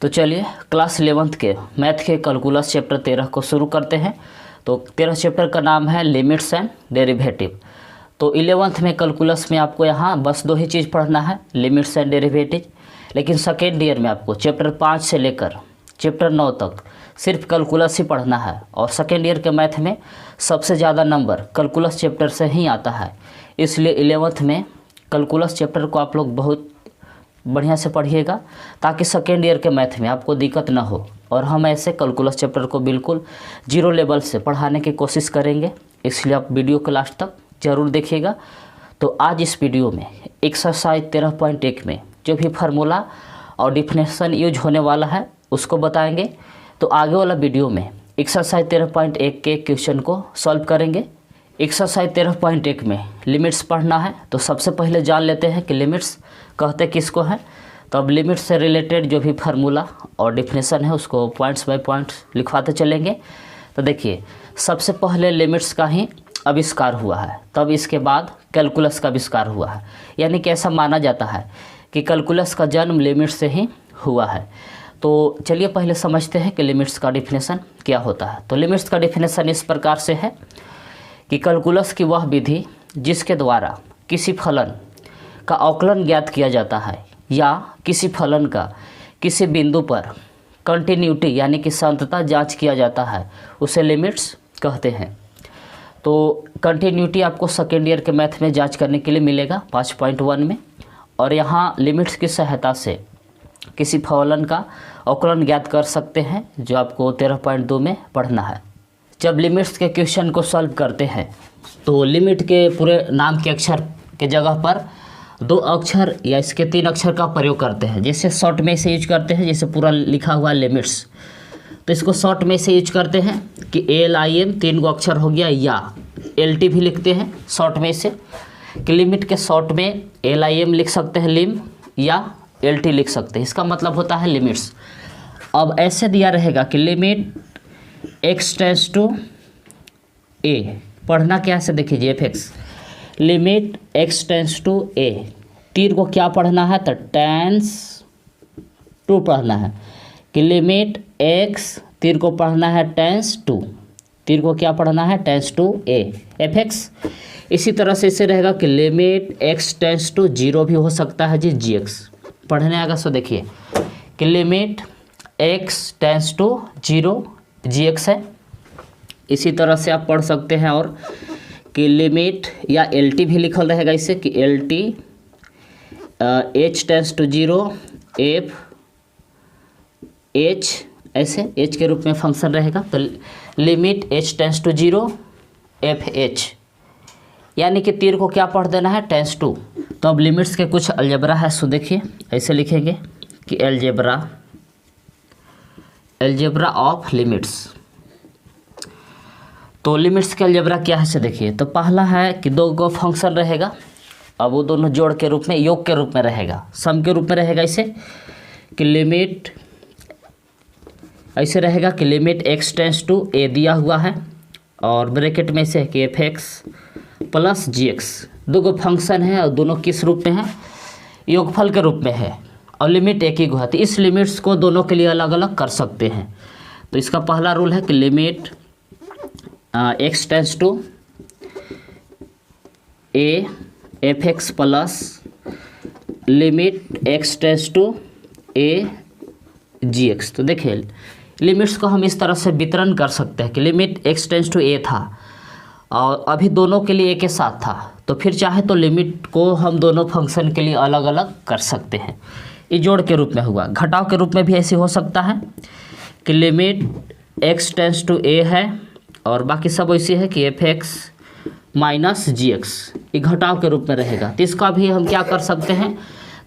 तो चलिए class 11th के मैथ के कैलकुलस चैप्टर 13 को शुरू करते हैं। तो 13 चैप्टर का नाम है लिमिट्स एंड डेरिवेटिव। तो 11th में कैलकुलस में आपको यहाँ बस दो ही चीज़ पढ़ना है, लिमिट्स एंड डेरिवेटिव। लेकिन सेकेंड ईयर में आपको चैप्टर 5 से लेकर चैप्टर 9 तक सिर्फ कैलकुलस ही पढ़ना है। और सेकेंड ईयर के मैथ में सबसे ज़्यादा नंबर कैलकुलस चैप्टर से ही आता है, इसलिए 11th में कैलकुलस चैप्टर को आप लोग बहुत बढ़िया से पढ़िएगा ताकि सेकेंड ईयर के मैथ में आपको दिक्कत ना हो। और हम ऐसे कैलकुलस चैप्टर को बिल्कुल जीरो लेवल से पढ़ाने की कोशिश करेंगे, इसलिए आप वीडियो को लास्ट तक ज़रूर देखिएगा। तो आज इस वीडियो में एक्सरसाइज 13.1 में जो भी फार्मूला और डिफिनेशन यूज होने वाला है उसको बताएंगे। तो आगे वाला वीडियो में एक्सरसाइज 13.1 के क्वेश्चन को सॉल्व करेंगे। एक्सरसाइज 13.1 में लिमिट्स पढ़ना है, तो सबसे पहले जान लेते हैं कि लिमिट्स कहते किसको हैं। तो अब लिमिट्स से रिलेटेड जो भी फार्मूला और डिफिनेशन है उसको पॉइंट्स बाय पॉइंट्स लिखवाते चलेंगे। तो देखिए, सबसे पहले लिमिट्स का ही आविष्कार हुआ है, तब इसके बाद कैलकुलस का आविष्कार हुआ है। यानी कि ऐसा माना जाता है कि कैलकुलस का जन्म लिमिट्स से ही हुआ है। तो चलिए पहले समझते हैं कि लिमिट्स का डिफिनेशन क्या होता है। तो लिमिट्स का डिफिनेशन इस प्रकार से है कि कैलकुलस की वह विधि जिसके द्वारा किसी फलन का अवकलन ज्ञात किया जाता है या किसी फलन का किसी बिंदु पर कंटिन्यूटी यानी कि संतता जांच किया जाता है, उसे लिमिट्स कहते हैं। तो कंटिन्यूटी आपको सेकेंड ईयर के मैथ में जांच करने के लिए मिलेगा 5.1 में। और यहाँ लिमिट्स की सहायता से किसी फलन का अवकलन ज्ञात कर सकते हैं, जो आपको 13.2 में पढ़ना है। जब लिमिट्स के क्वेश्चन को सॉल्व करते हैं तो लिमिट के पूरे नाम के अक्षर के जगह पर 2 अक्षर या इसके 3 अक्षर का प्रयोग करते हैं। जैसे शॉर्ट में से यूज करते हैं, जैसे पूरा लिखा हुआ लिमिट्स, तो इसको शॉर्ट में से यूज करते हैं कि LIM 3 अक्षर हो गया, या LT भी लिखते हैं शॉर्ट में से कि लिमिट के शॉर्ट में LIM लिख सकते हैं लिम, या LT लिख सकते हैं। इसका मतलब होता है लिमिट्स। अब ऐसे दिया रहेगा कि limit x tends to a, पढ़ना क्या से देखिए fx, limit x tends to a, तीर को क्या पढ़ना है तो टेंस टू पढ़ना है कि लिमिट x, तीर को पढ़ना है टेंस टू, तीर को क्या पढ़ना है टेंस टू a fx। इसी तरह से इसे रहेगा कि लिमिट x टेंस टू 0 भी हो सकता है जी gx, पढ़ने आएगा। सो देखिए कि limit x tends to 0 gx है। इसी तरह से आप पढ़ सकते हैं और कि लिमिट या LT भी लिखल रहेगा इसे कि LT h tends to 0 f h, ऐसे h के रूप में फंक्शन रहेगा। तो limit h tends to 0 f h, यानी कि तीर को क्या पढ़ देना है टेंस टू। तो अब लिमिट्स के कुछ अलजेब्रा है, सो देखिए ऐसे लिखेंगे कि अलजेब्रा ऑफ लिमिट्स। तो लिमिट्स के अलजेब्रा क्या है से देखिए। तो पहला है कि 2 गो फंक्शन रहेगा, अब वो दोनों जोड़ के रूप में, योग के रूप में रहेगा, सम के रूप में रहेगा। इसे कि लिमिट ऐसे रहेगा कि limit x tends to a दिया हुआ है और ब्रैकेट में से कि fx प्लस gx, 2 गो फंक्शन है और दोनों किस रूप में है, योगफल के रूप में है, और लिमिट एक ही गो है। तो इस लिमिट्स को दोनों के लिए अलग अलग कर सकते हैं। तो इसका पहला रूल है कि limit x tends to a fx plus limit x tends to a gx। तो देखिए लिमिट्स को हम इस तरह से वितरण कर सकते हैं कि limit x tends to a था और अभी दोनों के लिए एक के साथ था, तो फिर चाहे तो लिमिट को हम दोनों फंक्शन के लिए अलग अलग कर सकते हैं। ये जोड़ के रूप में हुआ। घटाव के रूप में भी ऐसे हो सकता है कि limit x tends to a है और बाकी सब वैसे है कि fx माइनस gx, ये घटाव के रूप में रहेगा। तो इसका भी हम क्या कर सकते हैं,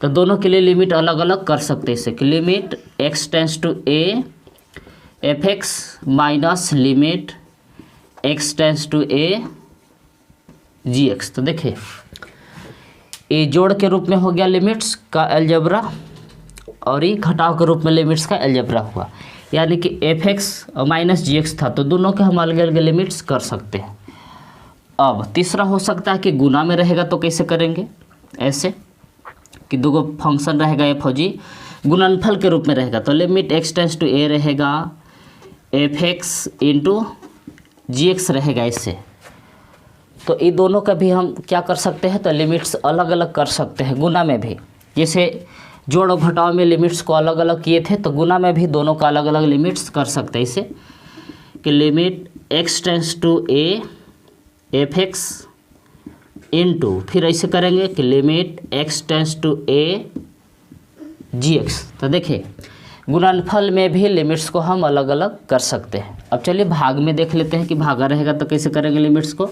तो दोनों के लिए लिमिट अलग अलग कर सकते हैं इसे कि limit x tends to a fx minus limit x tends to a gx। तो देखिए ये जोड़ के रूप में हो गया लिमिट्स का अलजेब्रा, और ये घटाव के रूप में लिमिट्स का अलजेब्रा हुआ। यानी कि fx और माइनस gx था, तो दोनों के हम अलग अलग लिमिट्स कर सकते हैं। अब तीसरा हो सकता है कि गुना में रहेगा, तो कैसे करेंगे, ऐसे कि 2 गो फंक्शन रहेगा f और g, गुणनफल के रूप में रहेगा। तो limit x tends to a रहेगा fx इंटू gx रहेगा इससे। तो ये दोनों का भी हम क्या कर सकते हैं, तो लिमिट्स अलग अलग कर सकते हैं गुना में भी। जैसे जोड़ और घटाव में लिमिट्स को अलग अलग किए थे, तो गुना में भी दोनों का अलग अलग लिमिट्स कर सकते हैं इसे, कि limit x tends to a fx into, फिर ऐसे करेंगे कि limit x tends to a gx। तो देखिए गुणनफल में भी लिमिट्स को हम अलग अलग कर सकते हैं। अब चलिए भाग में देख लेते हैं कि भागा रहेगा तो कैसे करेंगे लिमिट्स को।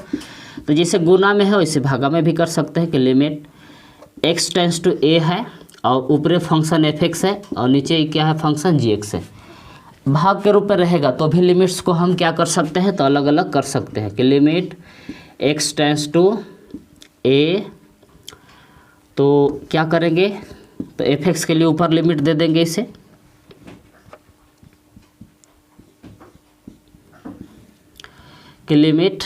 तो जैसे गुना में है वैसे भागा में भी कर सकते हैं कि limit x tends to a है और ऊपरी फंक्शन fx है और नीचे क्या है फंक्शन gx है। भाग के रूप में रहेगा तो भी लिमिट्स को हम क्या कर सकते हैं, तो अलग अलग कर सकते हैं कि limit x tends to a, तो क्या करेंगे, तो fx के लिए ऊपर लिमिट दे देंगे इसे, कि limit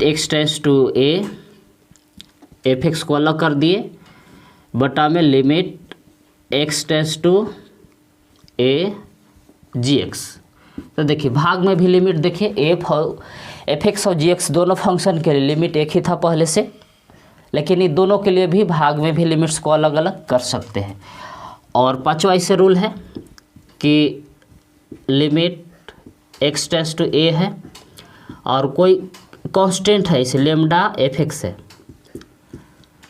x tends to a, fx को अलग कर दिए, बटा में limit x tends to a gx। तो देखिए भाग में भी लिमिट देखिए fx और gx दोनों फंक्शन के लिए लिमिट एक ही था पहले से, लेकिन ये दोनों के लिए भी भाग में भी लिमिट्स को अलग अलग कर सकते हैं। और पांचवा ऐसे रूल है कि limit x tends to a है और कोई कांस्टेंट है इसे लेमडा fx है।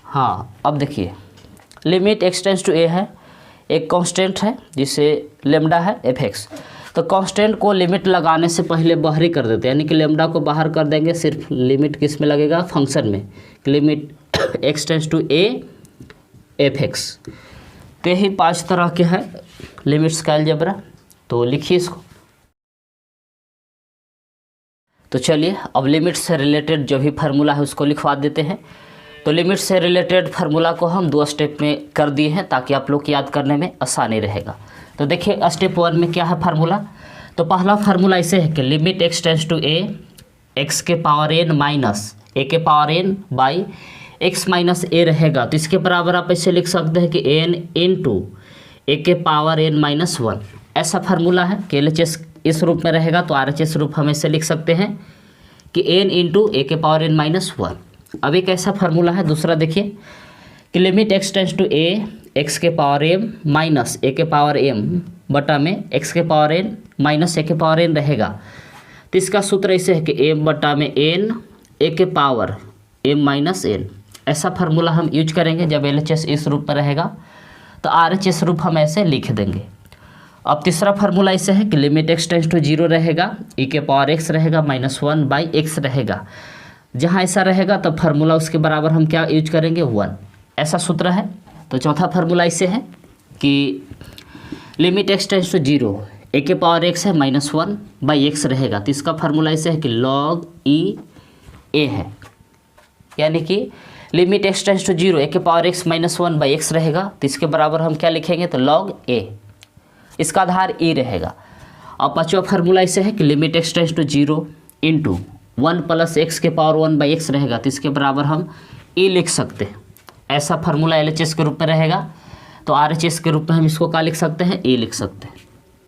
हाँ अब देखिए limit x tends to a है, एक कांस्टेंट है जिसे लेमडा है fx। तो कांस्टेंट को लिमिट लगाने से पहले बाहर ही कर देते हैं, यानी कि लेमडा को बाहर कर देंगे, सिर्फ लिमिट किस में लगेगा, फंक्शन में, limit x tends to a fx। तो यही 5 तरह के हैं लिमिट्स का अलजेब्रा। तो लिखिए इसको। तो चलिए अब लिमिट से रिलेटेड जो भी फार्मूला है उसको लिखवा देते हैं। तो लिमिट से रिलेटेड फार्मूला को हम 2 स्टेप में कर दिए हैं ताकि आप लोग याद करने में आसानी रहेगा। तो देखिए स्टेप 1 में क्या है फार्मूला। तो पहला फार्मूला ऐसे है कि limit x tends to a x के पावर n माइनस a के power n by x minus a रहेगा। तो इसके बराबर आप ऐसे लिख सकते हैं कि n इंटू a के पावर n माइनस 1, ऐसा फार्मूला है कि LHS इस रूप में रहेगा तो RHS रूप हम ऐसे लिख सकते हैं कि n इंटू a के पावर n माइनस 1। अब एक ऐसा फार्मूला है दूसरा देखिए कि limit x tends to a x के पावर m माइनस a के पावर m बटा में x के पावर n माइनस a के पावर n रहेगा। तो इसका सूत्र ऐसे है कि m बटा में n a के पावर m माइनस n, ऐसा फार्मूला हम यूज करेंगे जब LHS इस रूप में रहेगा। तो RHS रूप हम ऐसे लिख देंगे। अब तीसरा फार्मूला ऐसे है कि लिमिट x टेंस टू 0 रहेगा, e के पावर x रहेगा माइनस 1 बाई x रहेगा। जहाँ ऐसा रहेगा तब फार्मूला उसके बराबर हम क्या यूज करेंगे 1, ऐसा सूत्र है। तो चौथा फार्मूला ऐसे है कि limit x tends to 0, a के पावर x है माइनस 1 बाई x रहेगा। तो इसका फार्मूला ऐसे है कि log e a है, यानी कि limit x tends to 0 a के power x minus 1 by x रहेगा। तो इसके बराबर हम क्या लिखेंगे, तो log a, इसका आधार e रहेगा। और पांचवा फार्मूला ऐसे है कि limit x tends to 0 into 1 plus x के पावर 1 बाई x रहेगा। तो इसके बराबर हम e लिख सकते हैं, ऐसा फार्मूला LHS के रूप में रहेगा। तो RHS के रूप में हम इसको क्या लिख सकते हैं, e लिख सकते हैं।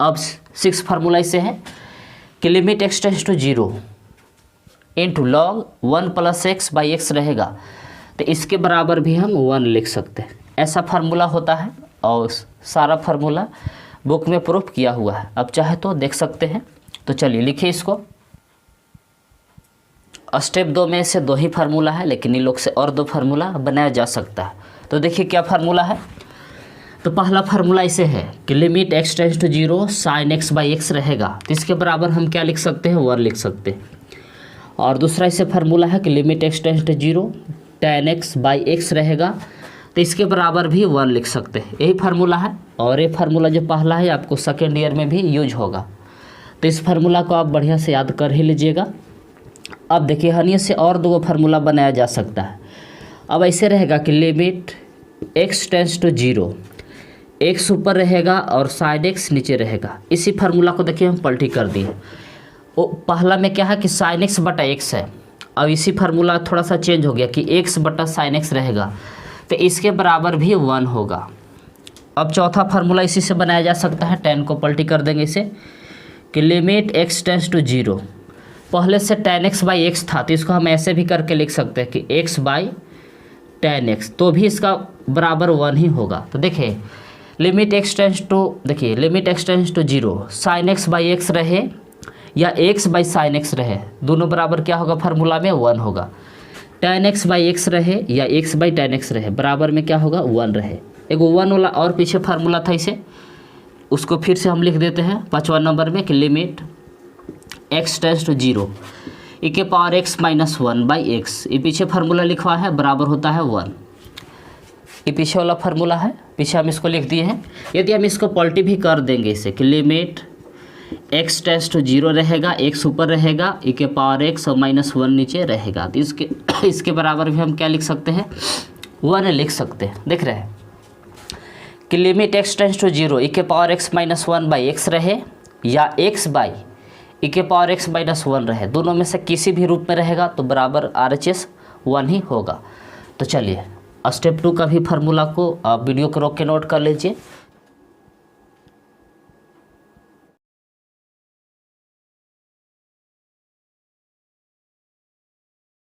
अब 6 फार्मूला ऐसे है कि limit x tends to 0 into log 1 plus x by x रहेगा। तो इसके बराबर भी हम 1 लिख सकते हैं, ऐसा फार्मूला होता है। और सारा फार्मूला बुक में प्रूफ किया हुआ है, अब चाहे तो देख सकते हैं। तो चलिए लिखिए इसको। स्टेप 2 में से 2 ही फार्मूला है, लेकिन इन लोग से और 2 फार्मूला बनाया जा सकता है। तो देखिए क्या फार्मूला है। तो पहला फार्मूला ऐसे है कि limit x tends to 0 sine x by x रहेगा। तो इसके बराबर हम क्या लिख सकते हैं, 1 लिख सकते हैं। और दूसरा ऐसे फार्मूला है कि limit x tends to 0 tan x by x रहेगा। तो इसके बराबर भी 1 लिख सकते हैं, यही फार्मूला है। और ये फार्मूला जो पहला है आपको सेकेंड ईयर में भी यूज होगा। तो इस फार्मूला को आप बढ़िया से याद कर ही लीजिएगा। अब देखिए हनिए से और 2 फार्मूला बनाया जा सकता है। अब ऐसे रहेगा कि limit x tends to 0, x ऊपर रहेगा और साइड x नीचे रहेगा। इसी फार्मूला को देखिए हम पलटी कर दिए। वो पहला में क्या है कि साइन x बटा x है अब इसी फार्मूला थोड़ा सा चेंज हो गया कि x बटा साइन एक्स रहेगा, तो इसके बराबर भी 1 होगा। अब चौथा फार्मूला इसी से बनाया जा सकता है, tan को पलटी कर देंगे इसे कि लिमिट x टेंड्स टू 0। पहले से tan x बाई एक्स था, तो इसको हम ऐसे भी करके लिख सकते हैं कि x बाई tan x, तो भी इसका बराबर 1 ही होगा। तो देखिए लिमिट x टेंड्स टू, देखिए limit x tends to 0 sine x by x रहे या x बाई साइन एक्स रहे, दोनों बराबर क्या होगा फार्मूला में 1 होगा। tan x बाई एक्स रहे या x बाई tan x रहे, बराबर में क्या होगा 1 रहे। एक 1 वाला और पीछे फार्मूला था, इसे उसको फिर से हम लिख देते हैं 5वां नंबर में कि limit x tends to 0 e के power x minus 1 by x, ये पीछे फार्मूला लिखवा है, बराबर होता है 1। ये पीछे वाला फार्मूला है, पीछे हम इसको लिख दिए हैं। यदि हम इसको पलटी भी कर देंगे इसे कि लिमिट x टेंड्स टू 0 रहेगा, x ऊपर रहेगा, e के पावर x और माइनस 1 नीचे रहेगा, तो इसके बराबर भी हम क्या लिख सकते हैं 1 लिख सकते हैं। देख रहे हैं कि limit x tends to 0 e के power x minus 1 by x रहे या x बाई e के पावर x माइनस 1 रहे, दोनों में से किसी भी रूप में रहेगा तो बराबर RHS 1 ही होगा। तो चलिए स्टेप 2 का भी फार्मूला को आप वीडियो को रोक के नोट कर लीजिए।